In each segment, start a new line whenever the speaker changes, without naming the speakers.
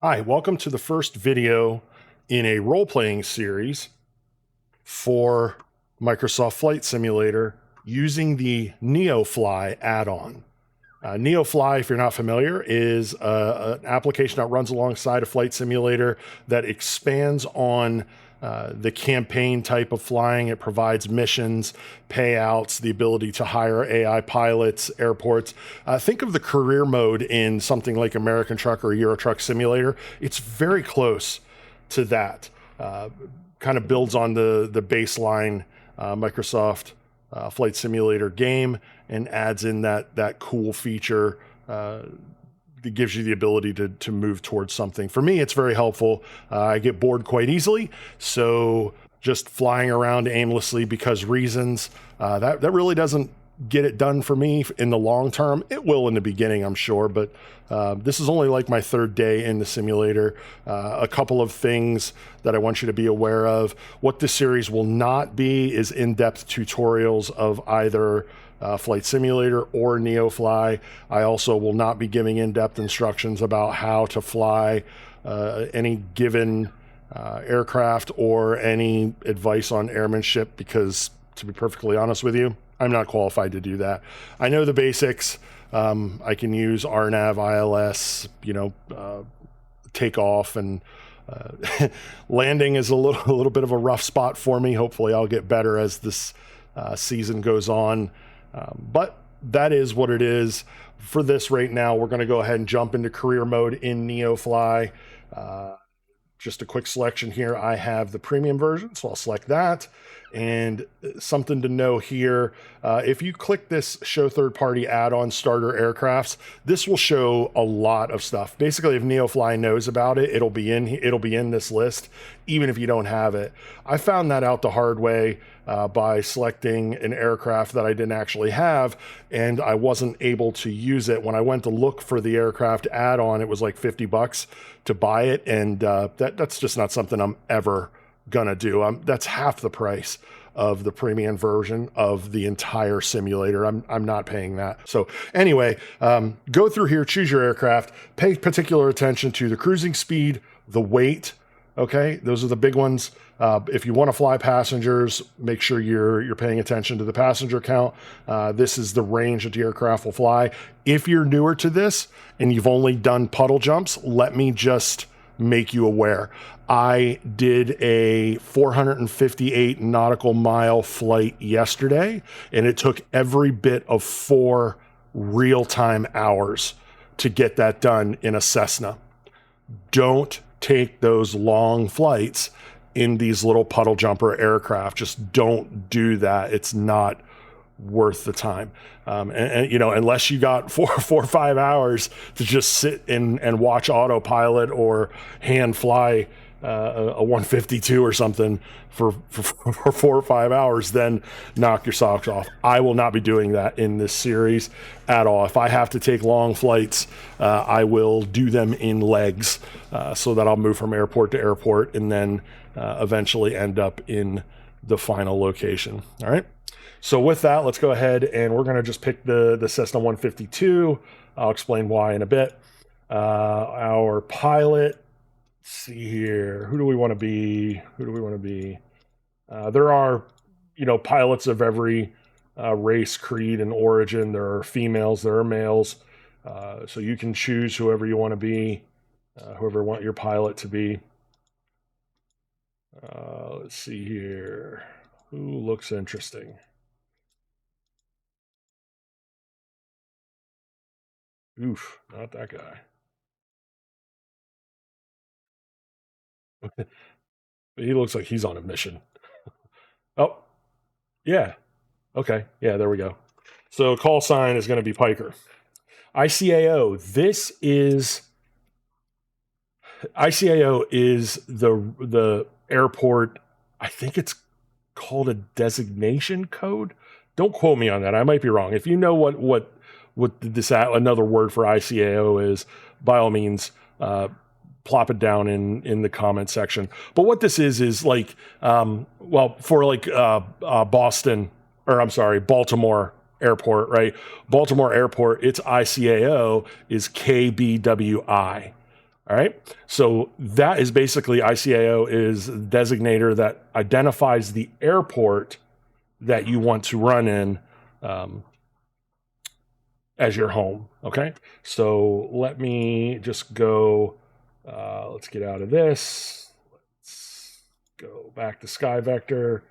Hi, welcome to the first video in a role-playing series for Microsoft Flight Simulator using the NeoFly add-on. NeoFly, if you're not familiar, is an application that runs alongside a flight simulator that expands on the campaign type of flying. It provides missions, payouts, the ability to hire AI pilots, airports. Think of the career mode in something like American Truck or Euro Truck Simulator. It's very close to that. Kind of builds on the baseline Microsoft Flight Simulator game and adds in that cool feature that gives you the ability to move towards something. For me, it's very helpful. I get bored quite easily, so just flying around aimlessly because reasons, that really doesn't get it done for me in the long term. It will in the beginning, I'm sure, but this is only like my third day in the simulator. A couple of things that I want you to be aware of. What this series will not be is in-depth tutorials of either Flight Simulator or NeoFly. I also will not be giving in-depth instructions about how to fly any given aircraft or any advice on airmanship because, to be perfectly honest with you, I'm not qualified to do that. I know the basics. I can use RNAV, ILS, takeoff, and landing is a little bit of a rough spot for me. Hopefully I'll get better as this season goes on. But that is what it is. For this right now, we're going to go ahead and jump into career mode in NeoFly. Just a quick selection here. I have the premium version, so I'll select that. And something to know here, if you click this show third-party add-on starter aircrafts, this will show a lot of stuff. Basically, if NeoFly knows about it, it'll be in this list, even if you don't have it. I found that out the hard way by selecting an aircraft that I didn't actually have, and I wasn't able to use it. When I went to look for the aircraft add-on, it was like $50 to buy it, and that's just not something I'm ever gonna do. That's half the price of the premium version of the entire simulator. I'm not paying that. So anyway, go through here, choose your aircraft, pay particular attention to the cruising speed, the weight. Okay, those are the big ones. If you want to fly passengers, make sure you're paying attention to the passenger count. This is the range that the aircraft will fly. If you're newer to this and you've only done puddle jumps, let me just make you aware. I did a 458 nautical mile flight yesterday, and it took every bit of 4 real-time hours to get that done in a Cessna. Don't take those long flights in these little puddle jumper aircraft. Just don't do that. It's not worth the time. And unless you got 4 or 5 hours to just sit and watch autopilot or hand fly a 152 or something for 4 or 5 hours, then knock your socks off. I will not be doing that in this series at all. If I have to take long flights, I will do them in legs so that I'll move from airport to airport and then eventually end up in the final location. All right. So with that, let's go ahead and we're going to just pick the Cessna 152. I'll explain why in a bit. Our pilot, let's see here. Who do we want to be? There are, pilots of every race, creed, and origin. There are females, there are males. So you can choose whoever you want to be, whoever you want your pilot to be. Let's see here. Who looks interesting? Oof, not that guy. He looks like he's on a mission. Oh, yeah. Okay. Yeah, there we go. So call sign is going to be Piker. ICAO. ICAO is the airport. I think it's called a designation code. Don't quote me on that. I might be wrong. If you know what this another word for ICAO is, by all means, plop it down in the comment section. But what this is like, for like Boston, or I'm sorry, Baltimore Airport, right? Baltimore Airport, its ICAO is KBWI, All right. So that is basically ICAO is a designator that identifies the airport that you want to run in as your home. Okay. So let me just go. Let's get out of this. Let's go back to Sky Vector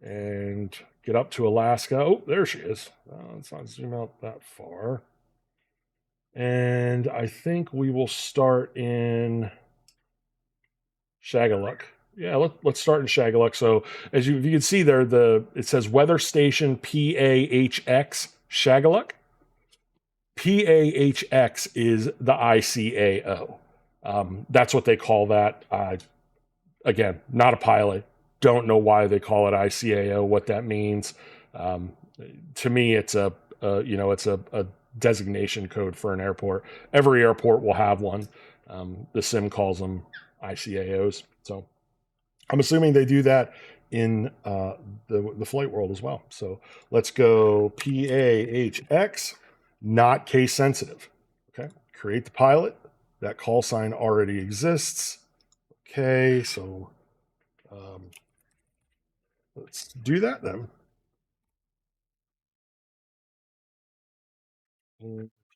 and get up to Alaska. Oh, there she is. Let's not zoom out that far. And I think we will start in Shagaluk. Yeah, let's start in Shagaluk. So as you can see there, it says Weather Station PAHX Shagaluk. PAHX is the ICAO. That's what they call that. Again, not a pilot. Don't know why they call it ICAO. What that means. To me, it's a designation code for an airport. Every airport will have one. The sim calls them ICAOs. So I'm assuming they do that in the flight world as well. So let's go PAHX, not case sensitive. Okay, create the pilot. That call sign already exists. Okay, so let's do that then.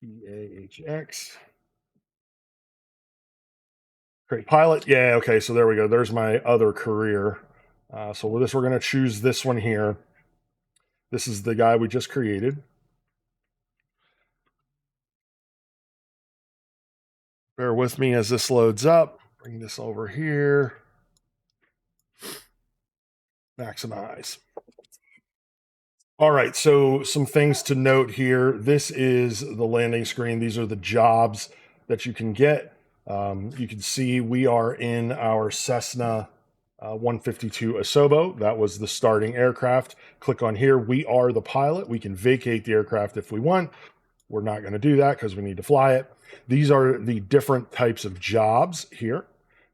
PAHX. Create pilot. Yeah, okay, so there we go. There's my other career. So with this, we're going to choose this one here. This is the guy we just created. Bear with me as this loads up. Bring this over here. Maximize. All right, so some things to note here. This is the landing screen. These are the jobs that you can get. You can see we are in our Cessna 152 Asobo. That was the starting aircraft. Click on here. We are the pilot. We can vacate the aircraft if we want. We're not going to do that because we need to fly it. These are the different types of jobs here.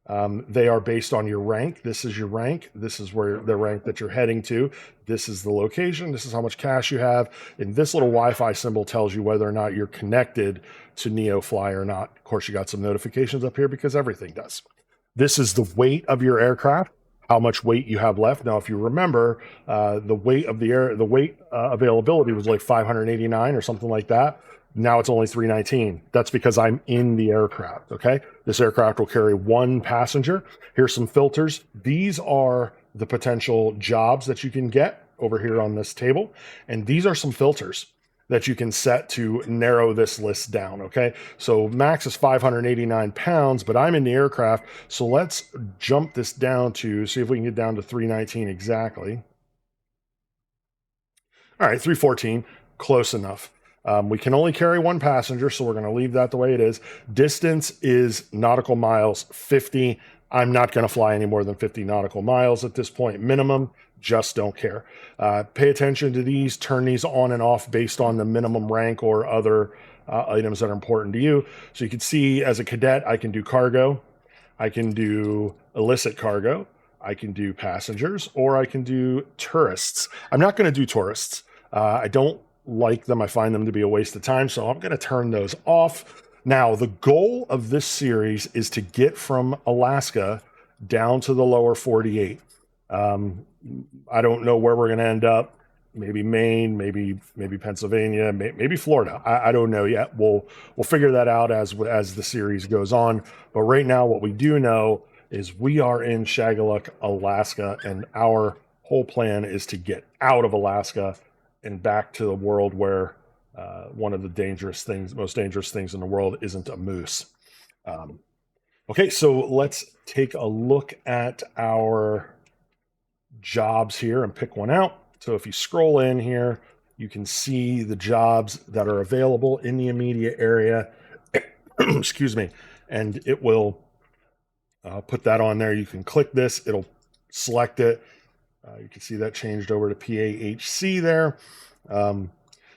They are based on your rank. This is your rank. This is where the rank that you're heading to. This is the location. This is how much cash you have. And this little Wi-Fi symbol tells you whether or not you're connected to NeoFly or not. Of course, you got some notifications up here because everything does. This is the weight of your aircraft, how much weight you have left. Now, if you remember, the weight of the weight availability was like 589 or something like that. Now it's only 319. That's because I'm in the aircraft, okay? This aircraft will carry one passenger. Here's some filters. These are the potential jobs that you can get over here on this table. And these are some filters that you can set to narrow this list down, okay? So max is 589 pounds, but I'm in the aircraft. So let's jump this down to, see if we can get down to 319 exactly. All right, 314, close enough. We can only carry one passenger, so we're going to leave that the way it is. Distance is nautical miles 50. I'm not going to fly any more than 50 nautical miles at this point, minimum. Just don't care. Pay attention to these, turn these on and off based on the minimum rank or other items that are important to you. So you can see as a cadet, I can do cargo. I can do illicit cargo. I can do passengers, or I can do tourists. I'm not going to do tourists. I don't like them. I find them to be a waste of time, so I'm going to turn those off. Now, the goal of this series is to get from Alaska down to the lower 48. I don't know where we're going to end up. Maybe Maine, maybe Pennsylvania, maybe Florida. I don't know yet. We'll figure that out as the series goes on. But right now, what we do know is we are in Shagaluk, Alaska, and our whole plan is to get out of Alaska and back to the world where one of the most dangerous things in the world isn't a moose. Okay, so let's take a look at our jobs here and pick one out. So if you scroll in here, you can see the jobs that are available in the immediate area. Excuse me. And it will put that on there. You can click this. It'll select it. You can see that changed over to PAHC there.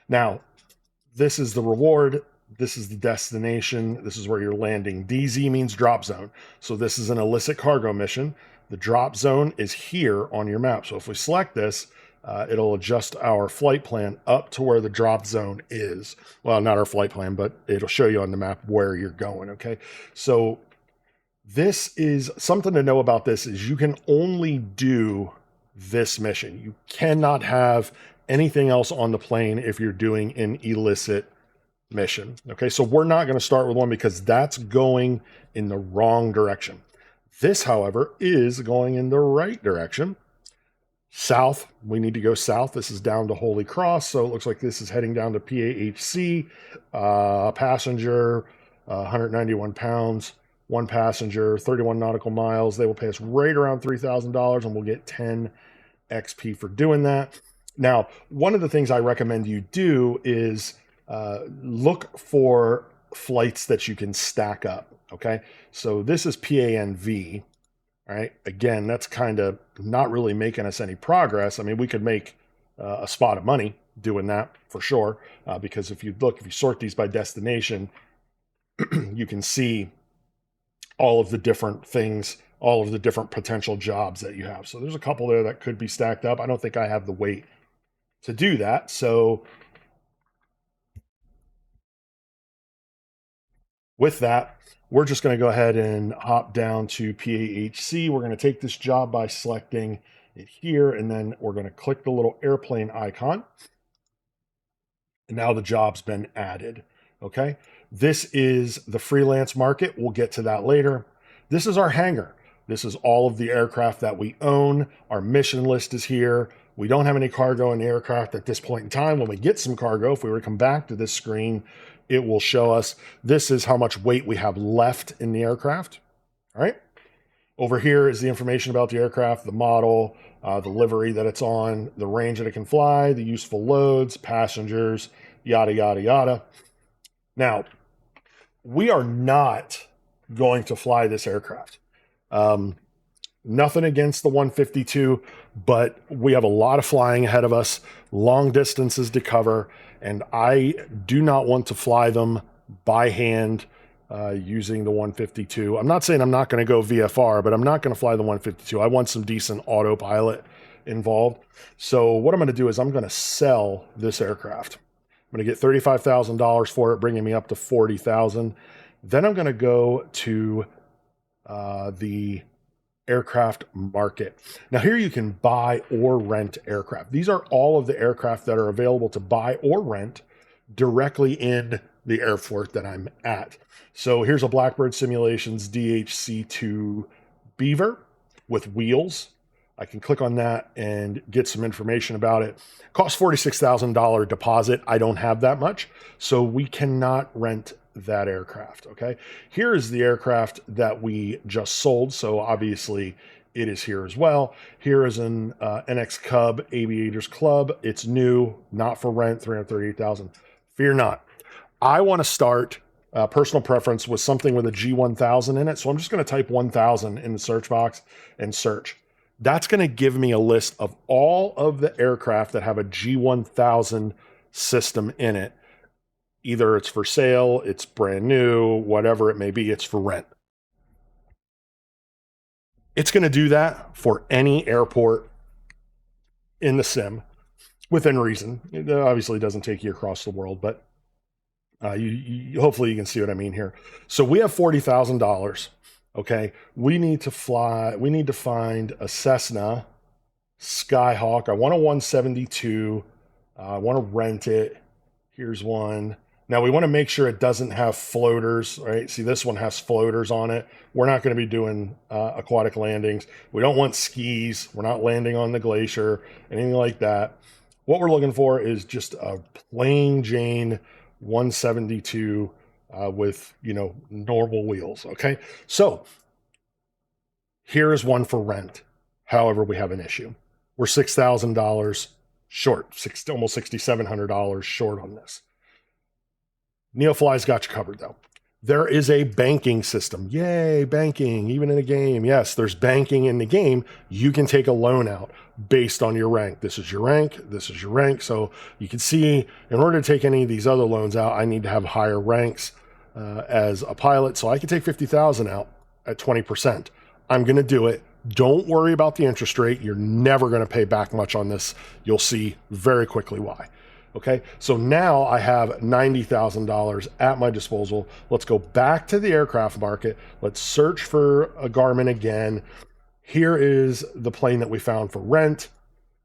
Now, this is the reward. This is the destination. This is where you're landing. DZ means drop zone. So this is an illicit cargo mission. The drop zone is here on your map. So if we select this, it'll adjust our flight plan up to where the drop zone is. Well, not our flight plan, but it'll show you on the map where you're going, okay? So This is something to know about. This is you can only do this mission. You cannot have anything else on the plane if you're doing an illicit mission. Okay, so we're not going to start with one because that's going in the wrong direction. This, however, is going in the right direction. South, we need to go south. This is down to Holy Cross, so it looks like this is heading down to PAHC. Passenger, 191 pounds, one passenger, 31 nautical miles. They will pay us right around $3,000, and we'll get 10 XP for doing that. Now, one of the things I recommend you do is look for flights that you can stack up. Okay, so this is PANV. All right, again, that's kind of not really making us any progress. I mean, we could make a spot of money doing that for sure, because if you sort these by destination, you can see all of the different things, all of the different potential jobs that you have. So there's a couple there that could be stacked up. I don't think I have the weight to do that. So with that, we're just going to go ahead and hop down to PAHC. We're going to take this job by selecting it here, and then we're going to click the little airplane icon. And now the job's been added. Okay, this is the freelance market. We'll get to that later. This is our hangar. This is all of the aircraft that we own. Our mission list is here. We don't have any cargo in the aircraft at this point in time. When we get some cargo, if we were to come back to this screen, it will show us this is how much weight we have left in the aircraft. All right. Over here is the information about the aircraft, the model, the livery that it's on, the range that it can fly, the useful loads, passengers, yada, yada, yada. Now, we are not going to fly this aircraft. Nothing against the 152, but we have a lot of flying ahead of us, long distances to cover, and I do not want to fly them by hand using the 152. I'm not saying I'm not going to go VFR, but I'm not going to fly the 152. I want some decent autopilot involved. So what I'm going to do is I'm going to sell this aircraft. I'm going to get $35,000 for it, bringing me up to $40,000. Then I'm going to go to the aircraft market. Now here you can buy or rent aircraft. These are all of the aircraft that are available to buy or rent directly in the airport that I'm at. So here's a Blackbird Simulations DHC2 Beaver with wheels. I can click on that and get some information about it. Costs $46,000 deposit. I don't have that much, so we cannot rent that aircraft. Okay, here is the aircraft that we just sold, so obviously it is here as well. Here is an NX Cub Aviators Club. It's new, not for rent, $338,000. Fear not. I want to start personal preference with something with a G1000 in it, so I'm just going to type 1000 in the search box and search. That's going to give me a list of all of the aircraft that have a G1000 system in it. Either it's for sale, it's brand new, whatever it may be, it's for rent. It's going to do that for any airport in the sim within reason. It obviously doesn't take you across the world, but hopefully you can see what I mean here. So we have $40,000. Okay, we need to find a Cessna Skyhawk. I want a 172. I want to rent it. Here's one. Now we want to make sure it doesn't have floaters, right? See, this one has floaters on it. We're not going to be doing aquatic landings. We don't want skis. We're not landing on the glacier, anything like that. What we're looking for is just a plain Jane 172 with, normal wheels. Okay. So here is one for rent. However, we have an issue. We're $6,000 short, almost $6,700 short on this. NeoFly's got you covered though. There is a banking system. Yay, banking, even in a game. Yes, there's banking in the game. You can take a loan out based on your rank. This is your rank. This is your rank. So you can see in order to take any of these other loans out, I need to have higher ranks as a pilot. So I can take 50,000 out at 20%. I'm going to do it. Don't worry about the interest rate. You're never going to pay back much on this. You'll see very quickly why. Okay, so now I have $90,000 at my disposal. Let's go back to the aircraft market. Let's search for a Garmin again. Here is the plane that we found for rent.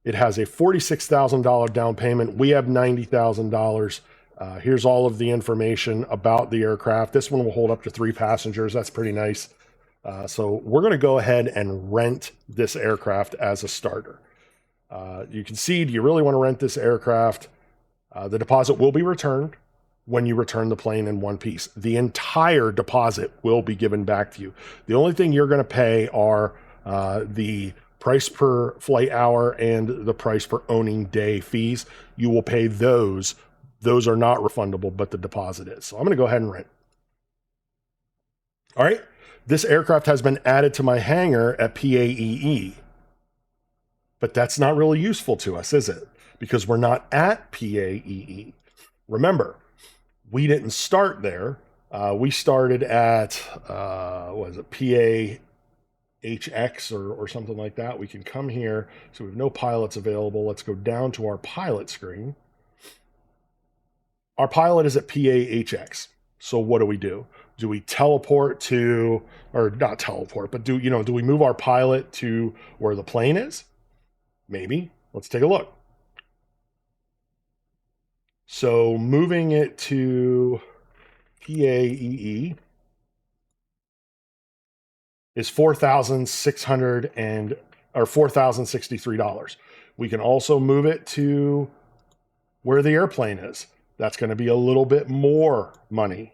It has a $46,000 down payment. We have $90,000. Here's all of the information about the aircraft. This one will hold up to 3 passengers. That's pretty nice. So we're going to go ahead and rent this aircraft as a starter. You can see, do you really want to rent this aircraft? The deposit will be returned when you return the plane in one piece. The entire deposit will be given back to you. The only thing you're going to pay are the price per flight hour and the price for owning day fees. You will pay those. Those are not refundable, but the deposit is. So I'm going to go ahead and rent. All right. This aircraft has been added to my hangar at PAEE. But that's not really useful to us, is it? Because we're not at PAEE. Remember, we didn't start there. We started at, what is it, PAHX or something like that. We can come here. So we have no pilots available. Let's go down to our pilot screen. Our pilot is at PAHX. So what do? Do we teleport to, or not teleport, but do we move our pilot to where the plane is? Maybe. Let's take a look. So moving it to PAEE is $4,063. We can also move it to where the airplane is. That's going to be a little bit more money.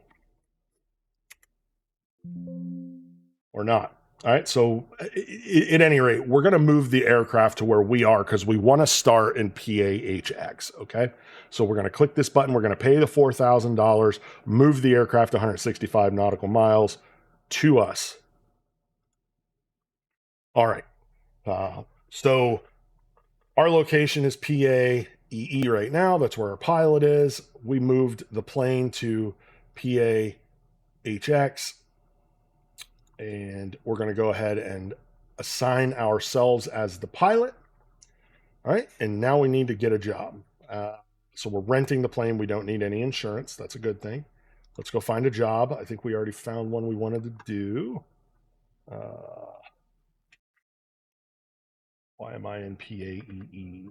Or not. All right, so at any rate, we're going to move the aircraft to where we are because we want to start in PAHX, okay? So we're going to click this button. We're going to pay the $4,000, move the aircraft 165 nautical miles to us. All right, so our location is PAEE right now. That's where our pilot is. We moved the plane to PAHX. And we're going to go ahead and assign ourselves as the pilot. All right. And now we need to get a job. So we're renting the plane. We don't need any insurance. That's a good thing. Let's go find a job. I think we already found one we wanted to do. Why am I in PAEE?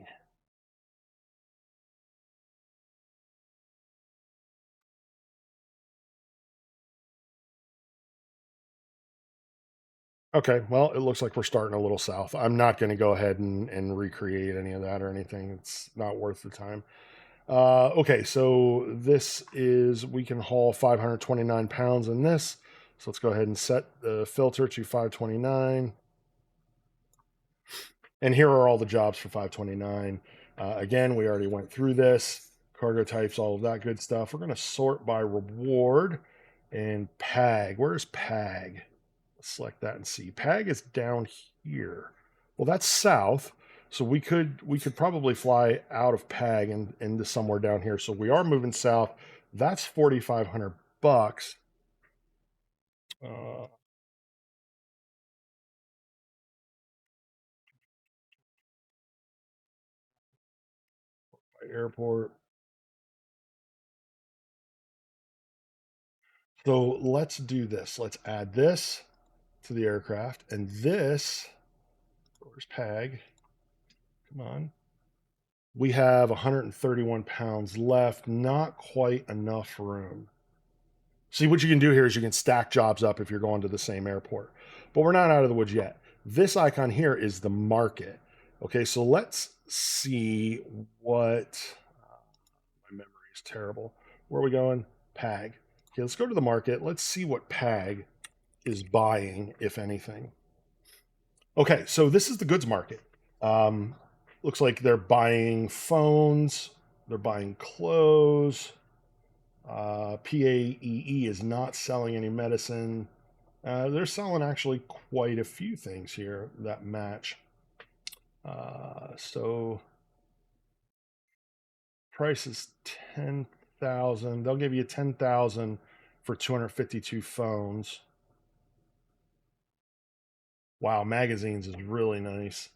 Okay, well, it looks like we're starting a little south. I'm not going to go ahead and recreate any of that or anything. It's not worth the time. Okay, so this is, we can haul 529 pounds in this. So let's go ahead and set the filter to 529. And here are all the jobs for 529. Again, we already went through this. Cargo types, all of that good stuff. We're going to sort by reward and PAG. Where's PAG? Let's select that and see. PAG is down here. Well, that's south. So we could probably fly out of PAG and into somewhere down here. So we are moving south. That's $4,500. Airport. So let's do this. Let's add this to the aircraft, and this. Where's PAG? Come on. We have 131 pounds left. Not quite enough room. See, what you can do here is you can stack jobs up if you're going to the same airport. But we're not out of the woods yet. This icon here is the market. Okay, so let's see what... my memory is terrible. Where are we going? PAG. Okay, let's go to the market. Let's see what PAG is buying, if anything. Okay, so this is the goods market. Looks like they're buying phones. They're buying clothes. PAEE is not selling any medicine. They're selling actually quite a few things here that match. So price is 10,000. They'll give you 10,000 for 252 phones. Wow, magazines is really nice.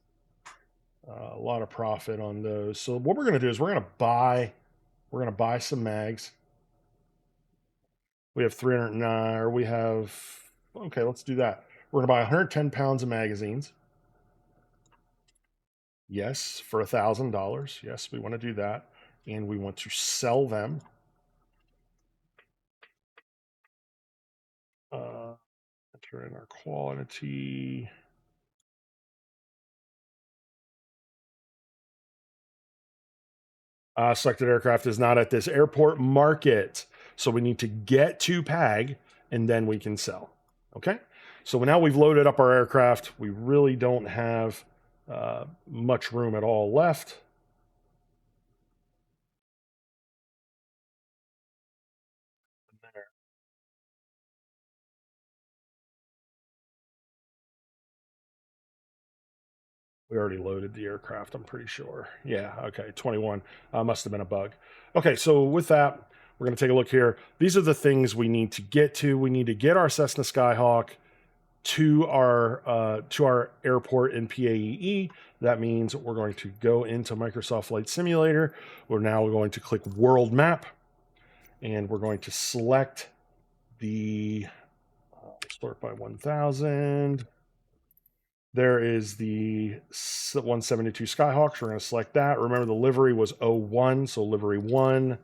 A lot of profit on those. So what we're going to do is we're going to buy We're going to buy some mags. We have 309, or we have, okay, let's do that. We're going to buy 110 pounds of magazines. Yes, for $1,000. Yes, we want to do that. And we want to sell them. Enter in our quantity. Selected aircraft is not at this airport market. So we need to get to PAG and then we can sell. Okay. So now we've loaded up our aircraft. We really don't have much room at all left. There. We already loaded the aircraft, I'm pretty sure. Yeah, okay, 21. Must have been a bug. Okay, so with that, we're going to take a look here. These are the things we need to get to. We need to get our Cessna Skyhawk to our airport in PAEE. That means we're going to go into Microsoft Flight Simulator. We're now going to click World Map, and we're going to select the sort by 1000. There is the 172 Skyhawks. We're going to select that. Remember, the livery was 01, so livery 1.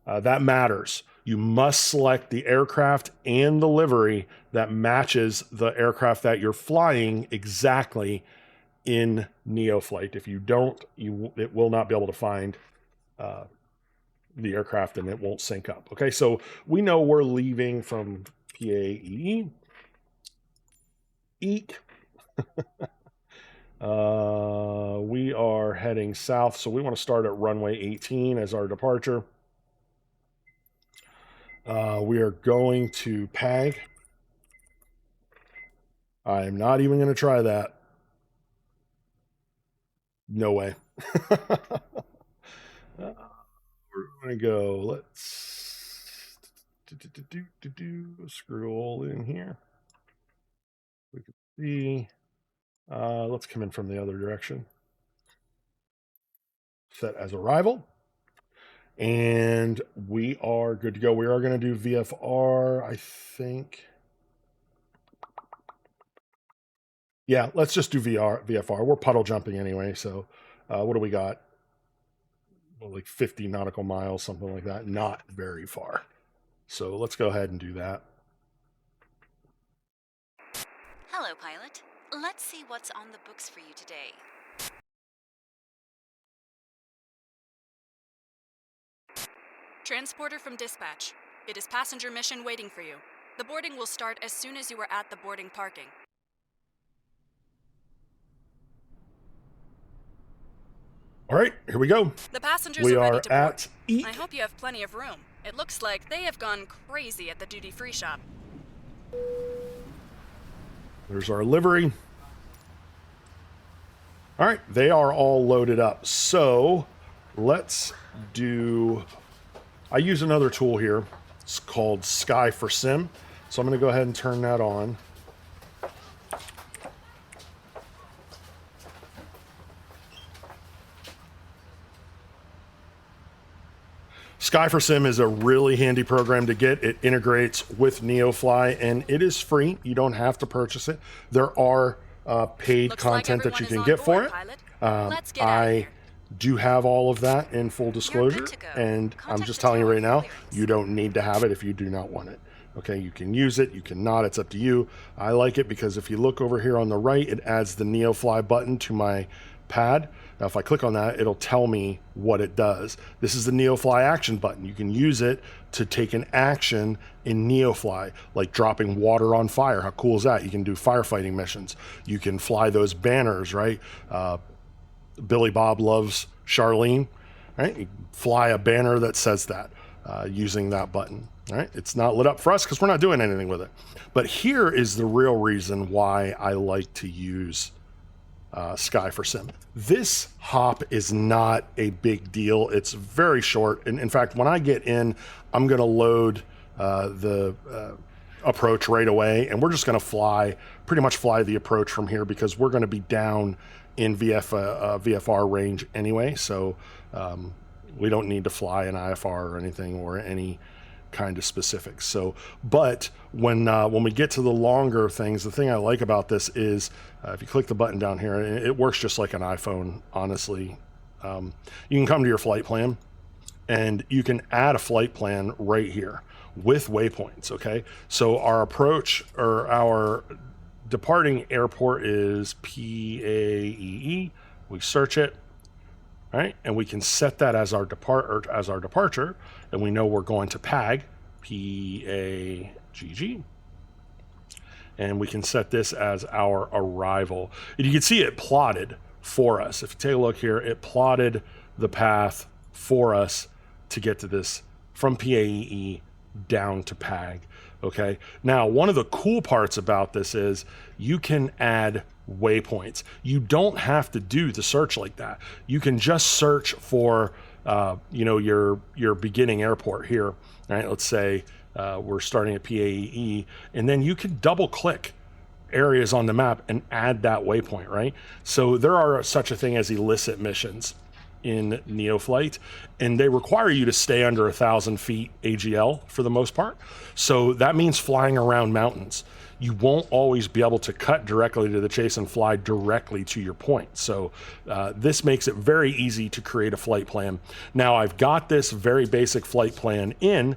That matters. You must select the aircraft and the livery that matches the aircraft that you're flying exactly in NeoFlight. If you don't, it will not be able to find the aircraft and it won't sync up. Okay, so we know we're leaving from PAE. Eek. We are heading south, so we want to start at runway 18 as our departure. We are going to PAG. I am not even going to try that. No way. We're going to go, let's scroll in here. We can see. Let's come in from the other direction. Set as arrival. And we are good to go. We are going to do VFR, I think. Yeah, let's just do VFR. We're puddle jumping anyway, so what do we got? Well, like 50 nautical miles, something like that. Not very far. So let's go ahead and do that.
Hello, pilot. Let's see what's on the books for you today.
Transporter from dispatch. It is passenger mission waiting for you. The boarding will start as soon as you are at the boarding parking.
All right, here we go.
The passengers
We
are ready
are
to board.
at E.
I hope you have plenty of room. It looks like they have gone crazy at the duty-free shop.
There's our livery. All right, they are all loaded up. So let's do, I use another tool here. It's called Sky for Sim. So I'm going to go ahead and turn that on. Sky for Sim is a really handy program to get. It integrates with NeoFly and it is free. You don't have to purchase it. There are paid
Looks
content
like
that you
everyone
can
is
get
on
for
board,
it.
pilot. Let's get out of
I
here.
do have all of that in full disclosure,
to go.
and I'm
Contact
just
the
telling you
tower
right
for
now,
clearance.
you don't need to have it if you do not want it. Okay, you can use it, you cannot, it's up to you. I like it because if you look over here on the right, it adds the NeoFly button to my pad. Now, if I click on that, it'll tell me what it does. This is the NeoFly action button. You can use it to take an action in NeoFly, like dropping water on fire. How cool is that? You can do firefighting missions. You can fly those banners, right? Billy Bob loves Charlene, right? You fly a banner that says that using that button, right? It's not lit up for us because we're not doing anything with it. But here is the real reason why I like to use Sky for Sim. This hop is not a big deal. It's very short. And in fact, when I get in, I'm going to load the approach right away. And we're just going to pretty much fly the approach from here because we're going to be down in VFR range anyway. So We don't need to fly an IFR or anything or any kind of specifics. So, but when we get to the longer things, the thing I like about this is if you click the button down here, it works just like an iPhone, honestly. You can come to your flight plan and you can add a flight plan right here with waypoints. Okay. So our approach or our departing airport is PAEE. We search it. Right, and we can set that as our departure, and we know we're going to PAG, PAGG, and we can set this as our arrival. And you can see it plotted for us. If you take a look here, it plotted the path for us to get to this from PAEE down to PAG. Okay. Now, one of the cool parts about this is you can add waypoints. You don't have to do the search like that. You can just search for, your beginning airport here. All right. Let's say we're starting at PAEE, and then you can double click areas on the map and add that waypoint. Right. So there are such a thing as illicit missions in NeoFlight, and they require you to stay under 1,000 feet AGL for the most part. So that means flying around mountains. You won't always be able to cut directly to the chase and fly directly to your point. So this makes it very easy to create a flight plan. Now I've got this very basic flight plan in.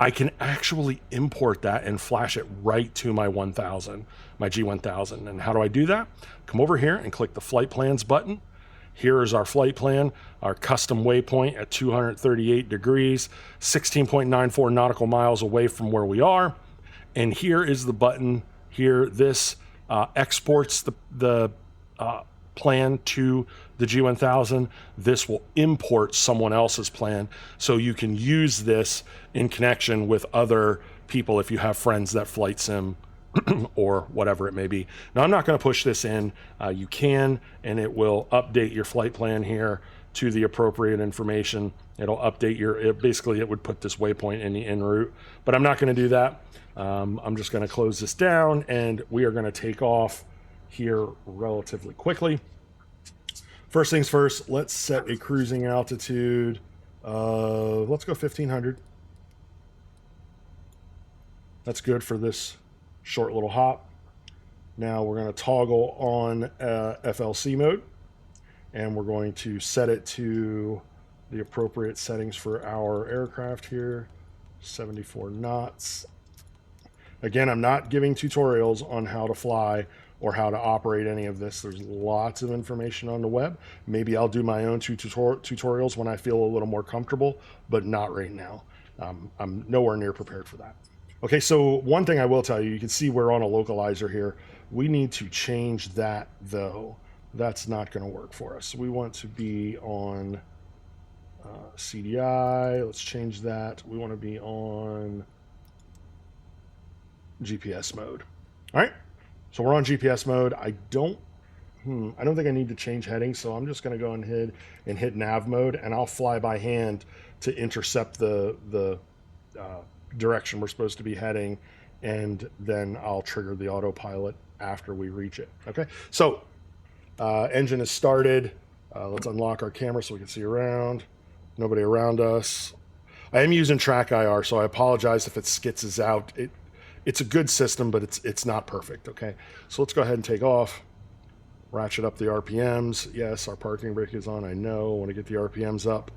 I can actually import that and flash it right to my 1000, my G1000. And how do I do that? Come over here and click the flight plans button. Here is our flight plan, our custom waypoint at 238 degrees, 16.94 nautical miles away from where we are. And here is the button here. This exports the plan to the G1000. This will import someone else's plan. So you can use this in connection with other people if you have friends that flight sim or whatever it may be. Now, I'm not going to push this in. You can, and it will update your flight plan here to the appropriate information. It'll update basically it would put this waypoint in the en route, but I'm not going to do that. I'm just going to close this down, and we are going to take off here relatively quickly. First things first, let's set a cruising altitude. Let's go 1,500. That's good for this short little hop. Now we're going to toggle on FLC mode, and we're going to set it to the appropriate settings for our aircraft here, 74 knots. Again, I'm not giving tutorials on how to fly or how to operate any of this. There's lots of information on the web. Maybe I'll do my own tutorials when I feel a little more comfortable, but not right now. I'm nowhere near prepared for that. Okay, so one thing I will tell you, you can see we're on a localizer here. We need to change that though. That's not going to work for us. We want to be on CDI. Let's change that. We want to be on GPS mode. All right, so we're on GPS mode. I don't think I need to change headings, so I'm just going to go ahead and hit nav mode, and I'll fly by hand to intercept the direction we're supposed to be heading, and then I'll trigger the autopilot after we reach it. Okay, so engine is started. Let's unlock our camera so we can see around. Nobody around us. I am using track IR, so I apologize if it skitzes out. It's a good system, but it's not perfect. Okay, so let's go ahead and take off. Ratchet up the RPMs. Yes, our parking brake is on. I know. I want to get the RPMs up.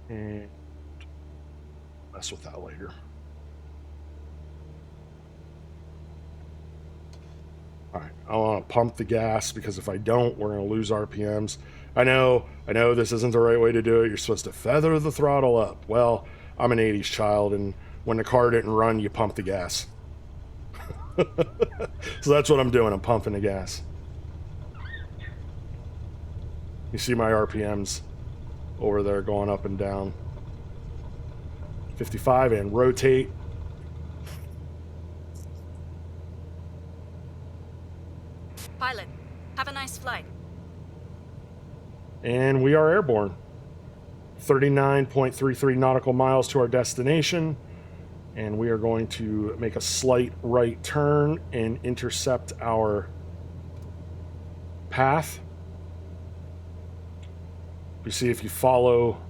And mess with that later. All right, I want to pump the gas because if I don't, we're going to lose RPMs. I know this isn't the right way to do it. You're supposed to feather the throttle up. Well, I'm an 80s child, and when the car didn't run, you pump the gas. So that's what I'm doing. I'm pumping the gas. You see my RPMs over there going up and down. 55 and rotate.
Pilot, have a nice flight.
And we are airborne. 39.33 nautical miles to our destination. And we are going to make a slight right turn and intercept our path. You see, if you follow,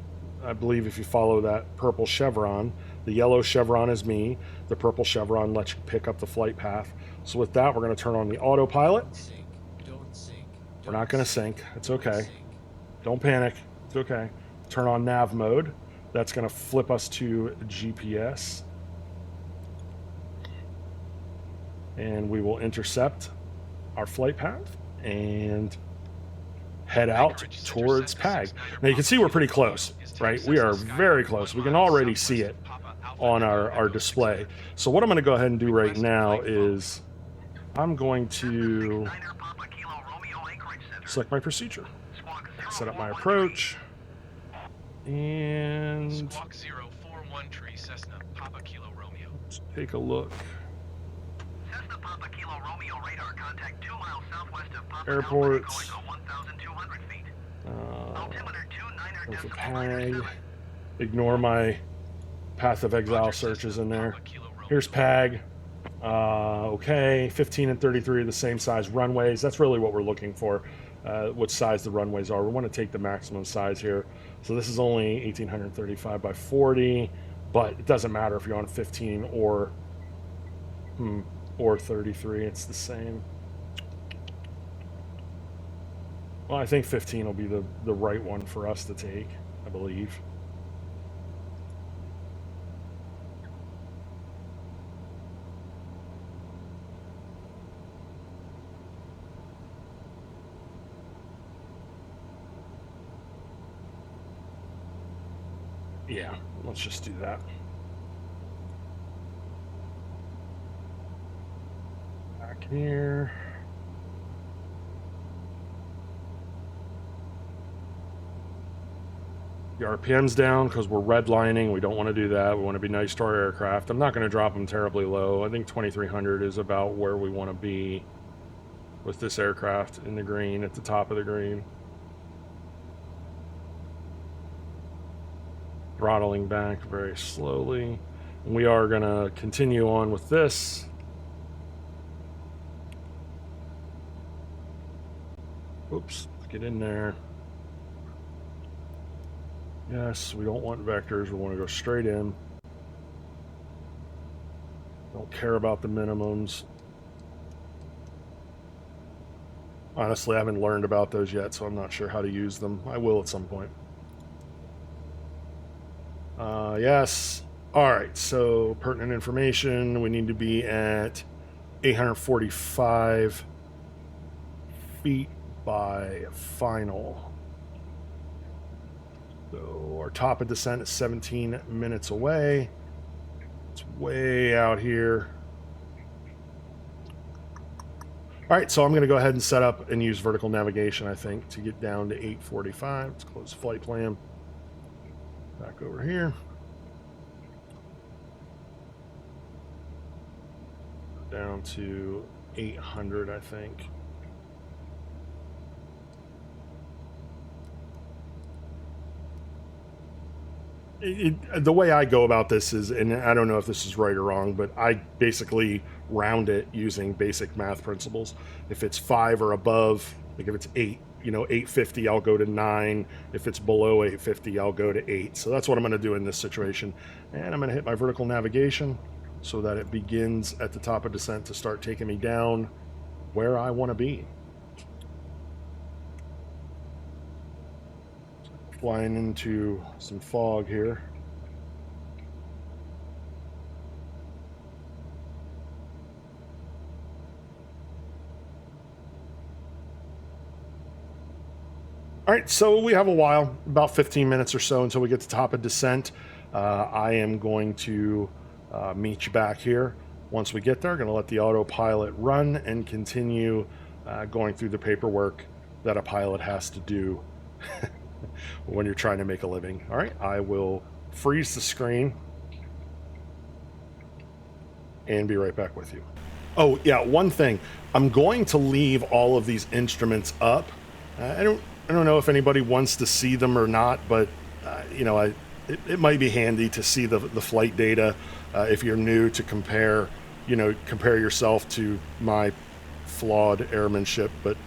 I believe if you follow that purple chevron, the yellow chevron is me. The purple chevron lets you pick up the flight path. So with that, we're going to turn on the autopilot. We're not going to sink. It's okay. Don't panic. It's okay. Turn on nav mode. That's going to flip us to GPS. And we will intercept our flight path and head out towards PAG. Now you can see we're pretty close, right? We are very close. We can already see it on our display. So what I'm going to go ahead and do right now is I'm going to select my procedure, set up my approach, and let's take a look. Airports. For PAG. Ignore my path of exile searches in there. Here's PAG. Okay, 15 and 33 are the same size runways. That's really what we're looking for, what size the runways are. We want to take the maximum size here. So this is only 1835 by 40, but it doesn't matter if you're on 15 or 33. It's the same. Well, I think 15 will be the right one for us to take, I believe. Yeah, let's just do that. Back here. The RPM's down because we're redlining. We don't want to do that. We want to be nice to our aircraft. I'm not going to drop them terribly low. I think 2300 is about where we want to be with this aircraft in the green, at the top of the green. Throttling back very slowly. And we are going to continue on with this. Oops, let's get in there. Yes, we don't want vectors. We want to go straight in. Don't care about the minimums. Honestly, I haven't learned about those yet, so I'm not sure how to use them. I will at some point. Yes. All right, so pertinent information. We need to be at 845 feet by final. So our top of descent is 17 minutes away. It's way out here. All right, so I'm going to go ahead and set up and use vertical navigation, I think, to get down to 845. Let's close the flight plan. Back over here. Down to 800, I think. The way I go about this is, and I don't know if this is right or wrong, but I basically round it using basic math principles. If it's 5 or above, like if it's 8, 850, I'll go to 9. If it's below 850, I'll go to 8. So that's what I'm going to do in this situation. And I'm going to hit my vertical navigation so that it begins at the top of descent to start taking me down where I want to be. Flying into some fog here. All right, so we have a while, about 15 minutes or so until we get to top of descent. I am going to meet you back here. Once we get there, going to let the autopilot run and continue going through the paperwork that a pilot has to do when you're trying to make a living. All right, I will freeze the screen and be right back with you. Oh yeah, one thing. I'm going to leave all of these instruments up. I don't know if anybody wants to see them or not, but it might be handy to see the flight data if you're new, to compare yourself to my flawed airmanship. But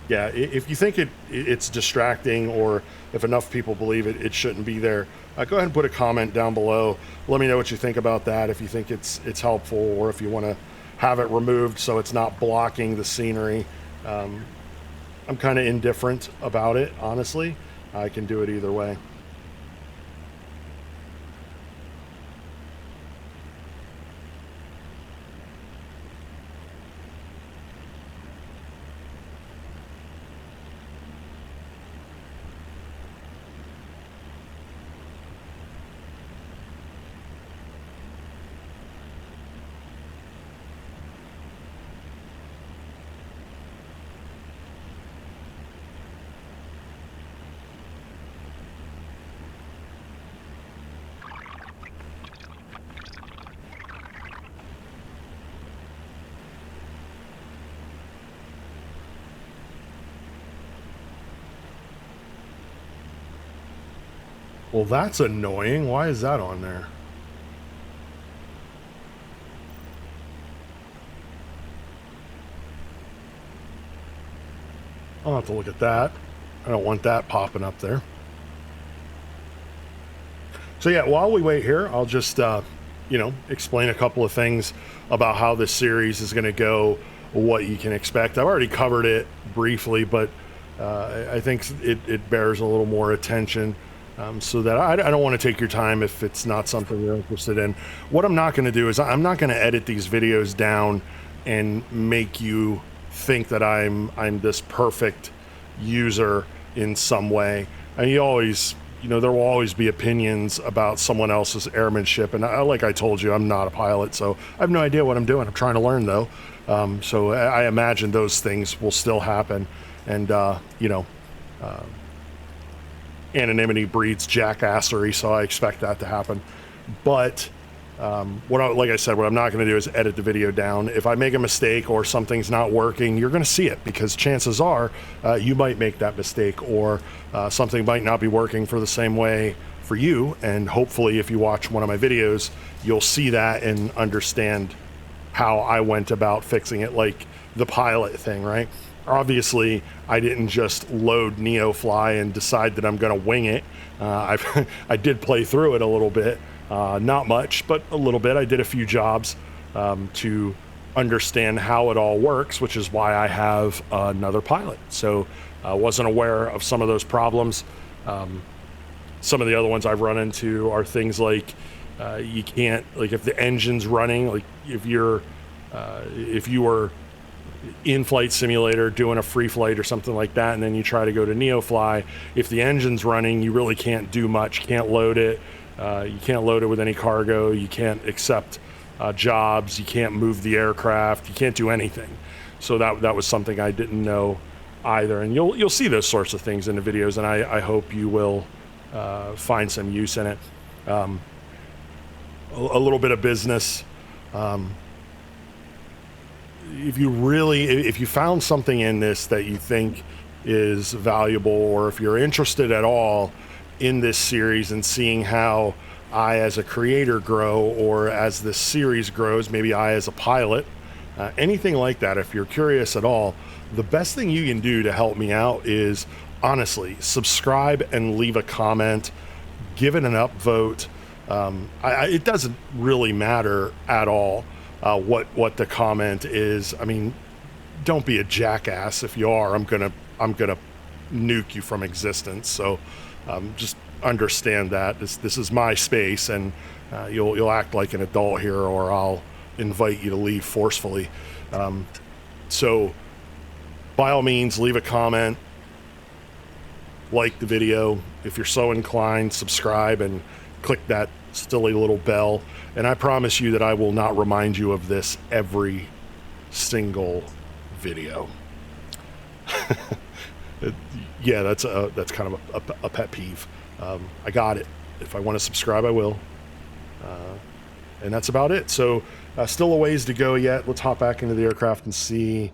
Yeah, if you think it's distracting, or if enough people believe it shouldn't be there, go ahead and put a comment down below. Let me know what you think about that. If you think it's helpful, or if you want to have it removed so it's not blocking the scenery. I'm kind of indifferent about it, honestly. I can do it either way. Well, that's annoying. Why is that on there? I'll have to look at that. I don't want that popping up there. So yeah, while we wait here, I'll just, explain a couple of things about how this series is going to go, what you can expect. I've already covered it briefly, but I think it bears a little more attention, so that I don't want to take your time if it's not something you're interested in. What I'm not going to do is I'm not going to edit these videos down and make you think that I'm this perfect user in some way. And you always, there will always be opinions about someone else's airmanship. And like I told you, I'm not a pilot, so I have no idea what I'm doing. I'm trying to learn, though. So I imagine those things will still happen. And, anonymity breeds jackassery, so I expect that to happen. But like I said, what I'm not going to do is edit the video down. If I make a mistake or something's not working, you're going to see it, because chances are you might make that mistake, or something might not be working for the same way for you. And hopefully, if you watch one of my videos, you'll see that and understand how I went about fixing it, like the pilot thing, right? Obviously, I didn't just load NeoFly and decide that I'm going to wing it. I did play through it a little bit. Not much, but a little bit. I did a few jobs to understand how it all works, which is why I have another pilot. So I wasn't aware of some of those problems. Some of the other ones I've run into are things like you can't, like if the engine's running, like if you were in-flight simulator doing a free flight or something like that, and then you try to go to NeoFly, if the engine's running, you really can't do much. Can't load it. You can't load it with any cargo. You can't accept jobs. You can't move the aircraft. You can't do anything. So that was something I didn't know either. And you'll see those sorts of things in the videos, and I hope you will find some use in it. A little bit of business. If you found something in this that you think is valuable, or if you're interested at all in this series and seeing how I as a creator grow, or as this series grows, maybe I as a pilot, anything like that, if you're curious at all, the best thing you can do to help me out is honestly subscribe and leave a comment, give it an upvote. It doesn't really matter at all what the comment is. I mean, don't be a jackass. If you are, I'm gonna nuke you from existence. So just understand that this is my space, and you'll act like an adult here, or I'll invite you to leave forcefully. So by all means, leave a comment, like the video if you're so inclined, subscribe, and click that silly little bell. And I promise you that I will not remind you of this every single video. Yeah, that's kind of a pet peeve. I got it. If I want to subscribe, I will. And that's about it. So still a ways to go yet. Let's hop back into the aircraft and see.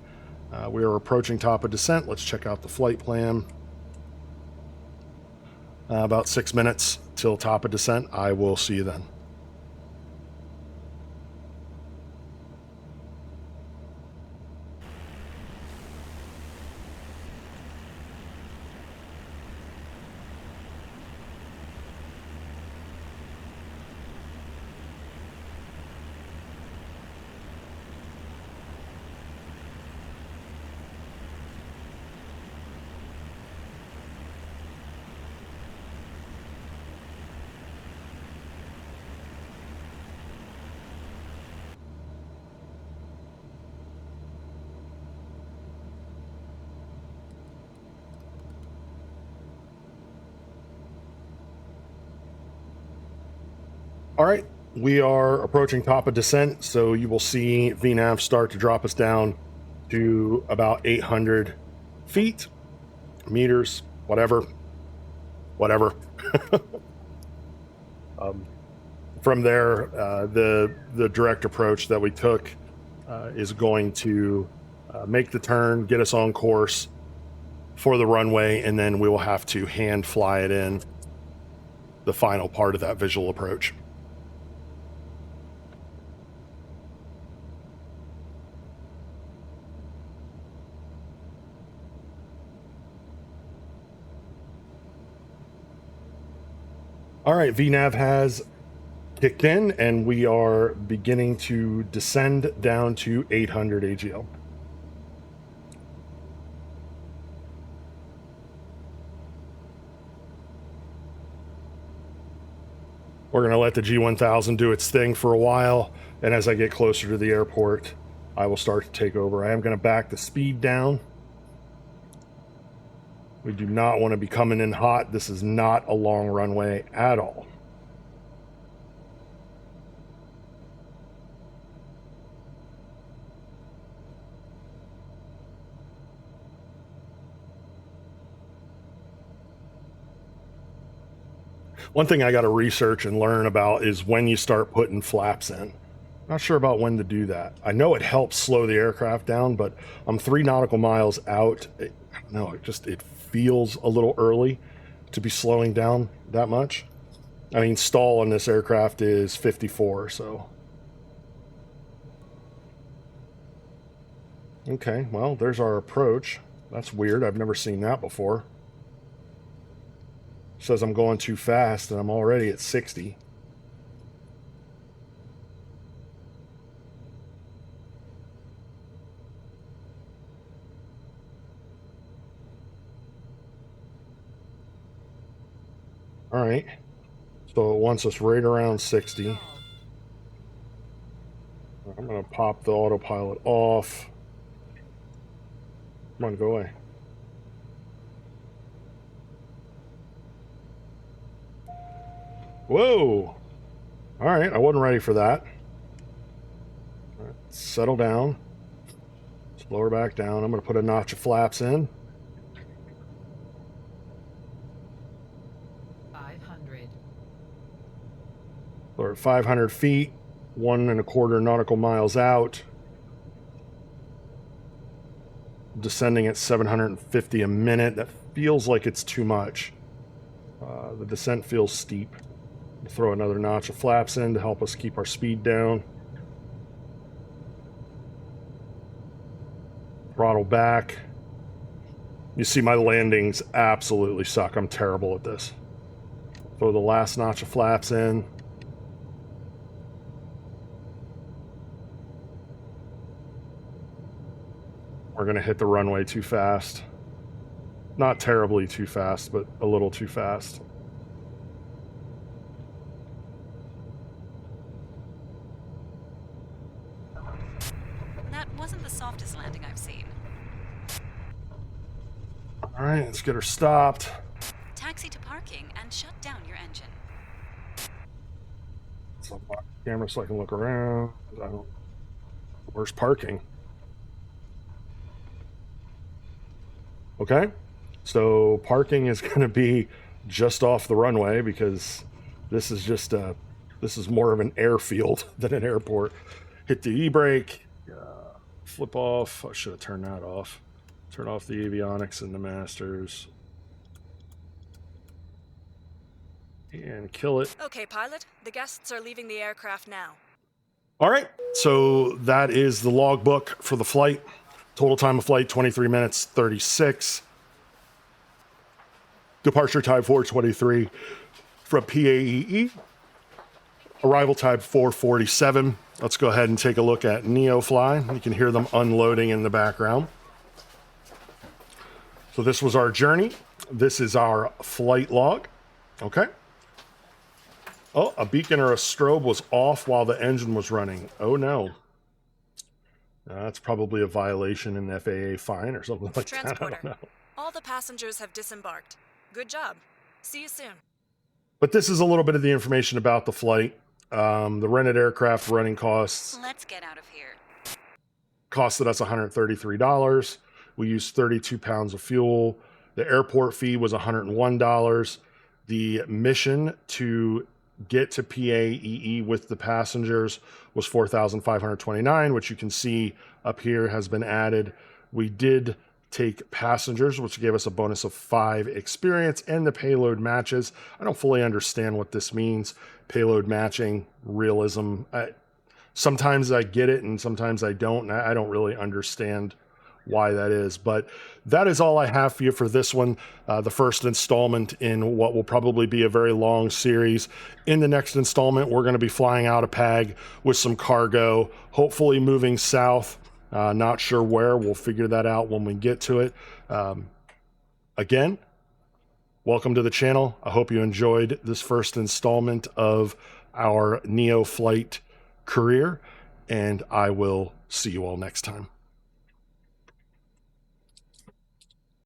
We are approaching top of descent. Let's check out the flight plan. About 6 minutes till top of descent. I will see you then. All right, we are approaching top of descent, so you will see VNav start to drop us down to about 800 feet, meters, whatever. From there, the direct approach that we took is going to make the turn, get us on course for the runway, and then we will have to hand fly it in the final part of that visual approach. All right, VNav has kicked in, and we are beginning to descend down to 800 AGL. We're going to let the G1000 do its thing for a while, and as I get closer to the airport, I will start to take over. I am going to back the speed down. We do not want to be coming in hot. This is not a long runway at all. One thing I got to research and learn about is when you start putting flaps in. Not sure about when to do that. I know it helps slow the aircraft down, but I'm 3 nautical miles out. I don't know, it feels a little early to be slowing down that much. I mean, stall on this aircraft is 54, so. Okay, well, there's our approach. That's weird. I've never seen that before. Says I'm going too fast, and I'm already at 60. All right, so it wants us right around 60. I'm going to pop the autopilot off. Come on, go away. Whoa! All right, I wasn't ready for that. All right, settle down. Slow her back down. I'm going to put a notch of flaps in.
500.
We're at 500 feet, 1.25 nautical miles out. Descending at 750 a minute. That feels like it's too much. The descent feels steep. We'll throw another notch of flaps in to help us keep our speed down. Throttle back. You see my landings absolutely suck. I'm terrible at this. Throw the last notch of flaps in. We're going to hit the runway too fast. Not terribly too fast, but a little too fast.
That wasn't the softest landing I've seen.
All right, let's get her stopped.
Taxi to parking and shut down your engine.
Let's unlock the camera so I can look around. Where's parking? Okay, so parking is going to be just off the runway because this is just this is more of an airfield than an airport. Hit the e-brake, flip off. I should have turned that off. Turn off the avionics and the masters. And kill it.
Okay, pilot, the guests are leaving the aircraft now.
All right, so that is the logbook for the flight. Total time of flight, 23 minutes, 36. Departure time, 4:23 from PAEE. Arrival time, 4:47. Let's go ahead and take a look at NeoFly. You can hear them unloading in the background. So this was our journey. This is our flight log. Okay. Oh, a beacon or a strobe was off while the engine was running. Oh no. That's probably a violation in FAA fine or something like that. I
Transporter,
don't know.
all the passengers have disembarked. Good job. See you soon.
But this is a little bit of the information about the flight. The rented aircraft running costs
Let's get out of here.
costed us $133. We used 32 pounds of fuel. The airport fee was $101. The mission to get to PAEE with the passengers was $4,529, which you can see up here has been added. We did take passengers, which gave us a bonus of 5 experience, and the payload matches. I don't fully understand what this means. Payload matching, realism. Sometimes I get it and sometimes I don't. I don't really understand why that is, but that is all I have for you for this one, the first installment in what will probably be a very long series. In the next installment, we're going to be flying out of PAG with some cargo, hopefully moving south. Not sure where. We'll figure that out when we get to it. Again, welcome to the channel. I hope you enjoyed this first installment of our NeoFlight career, and I will see you all next time.